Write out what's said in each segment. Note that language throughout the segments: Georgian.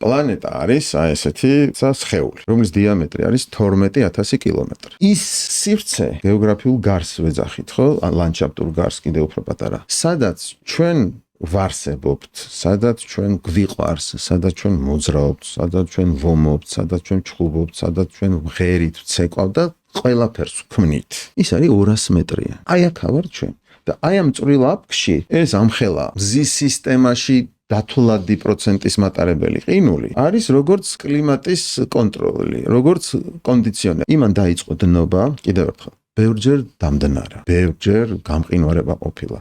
პლანეტა არის აი ესეთი სხეული, რომლის დიამეტრი არის 12000 კილომეტრი. ის სივრცე გეოგრაფიულ გარს ვეძახით, ხო? ლანდშაფტურ გარს კიდევ უფრო პატარა. სადაც ჩვენ ვარსებობთ, სადაც ჩვენ გვიყვარს, სადაც ჩვენ მოძრაობთ, სადაც ჩვენ ვომობთ, სადაც ჩვენ ჩხუბობთ, სადაც ჩვენ ღერით ვცეკვავთ და ყველაფერს ვქმნით. ის არის 200 მეტრია. აი აქ ვარ ჩვენ. და აი ამ წვრილ აპქში ეს ამხელა მზის სისტემაში დათვლადი პროცენტის მატარებელი ყინული არის როგორც კლიმატის კონტროლი, როგორც კონდიციონერი. იმან დაიწყო დნობა, კიდევ ერთხელ. ბევრჯერ დამდნარა, ბევრჯერ გამყინვარება ყოფილა.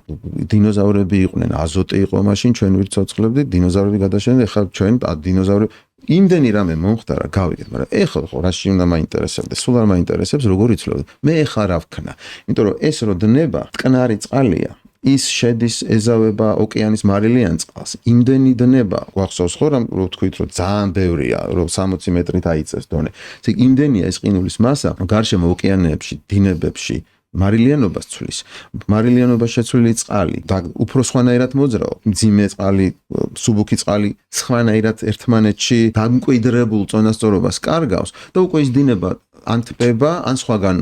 დინოზავრები იყვნენ, აზოტი იყო მაშინ, ჩვენ ვით ცოცხლებდით, დინოზავრები გადაშენდნენ, ეხლა ჩვენ დინოზავრები იმდენი რამე მომხდარა, გავიგეთ, მაგრამ ეხლა ხო რაში უნდა მაინტერესებდეს, სულ არ მაინტერესებს, როგორ იცვლება. მე ეხლა რა ვქნა? იმიტომ რომ ეს რო დნება, მტკნარი წყალია. ის შედის ეზავება ოკეანის მარილიან წყალს. იმდენი დნება, გვახსოვს ხო რა ვთქვით, რომ ძალიან ბევრია, რომ 60 მეტრით აიწევს დონე. იმდენია ეს ყინულის მასა, რომ გარშემო ოკეანეებში, დინებებში მარილიანობას ცვლის. მარილიანობა შეცვლილი წყალი და უფრო სხვანაირად მოძრაო. მძიმე წყალი, სუბუქი წყალი სხვანაირად ერთმანეთში დამკვიდრებულ წონასწორობას კარგავს და უკვე ის დინება ან თბება, ან სხვაგან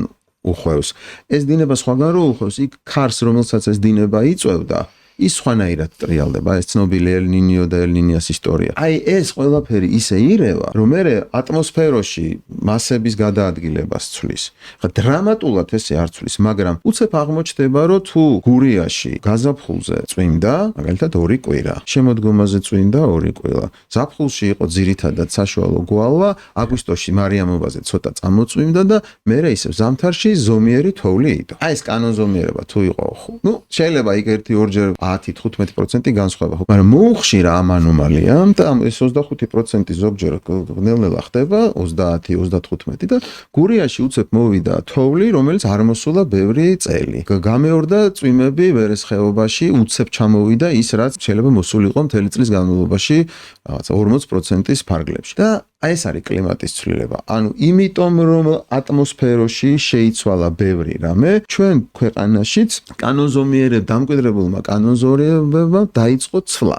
უხვევს. ეს დინება სხვაგან რო უხვევს, იქ ქარს, რომელსაც ეს დინება იწვევდა, ის სხვანაირად ტრიალდება, ეს ცნობილი ელ-ნინიო და ელ-ნინიას ისტორია. აი ეს ყველაფერი ისე ირევა, რომ მე ატმოსფეროში მასების გადაადგილებას ცვლის. ხა დრამატულად ესე არ ცვლის, მაგრამ უცებ აღმოჩნდება, რომ თუ გურიაში გაზაფხულზე წვიმდა, მაგალითად 2 კვირა, შემოდგომაზე წვიმდა 2 კვირა. ზაფხულში იყო ძირითადად საშუალო გვალვა, აგვისტოში მარიამობაზე ცოტა წამოწვიმდა და მერე ისევ ზამთარში ზომიერი თოვლი იტო. აი ეს კანონზომიერება თუ იყო, შეიძლება იქ 1-2-ჯერ 10-15% განსხვავება, მაგრამ მოუხშირა ამ ანომალიამ და ეს 25% ზოგჯერ ნელ-ნელა ხდება 30-35 და გურიაში უცებ მოვიდა თოვლი, რომელიც არ მოსულა ბევრი წელი. გამეორდა წვიმები ვერეს ხეობაში, უცებ ჩამოვიდა ის, რაც შეიძლება მოსულიყო მთელი წლის განმავლობაში, რაღაცა 40%-ის ფარგლებში. და აი ეს არის კლიმატის ცვლილება. ანუ იმიტომ რომ ატმოსფეროში შეიცვალა ბევრი რამე, ჩვენ ქვეყანაშიც დამკვიდრებულმა კანონზომიერებებმა დაიწყო ცვლა.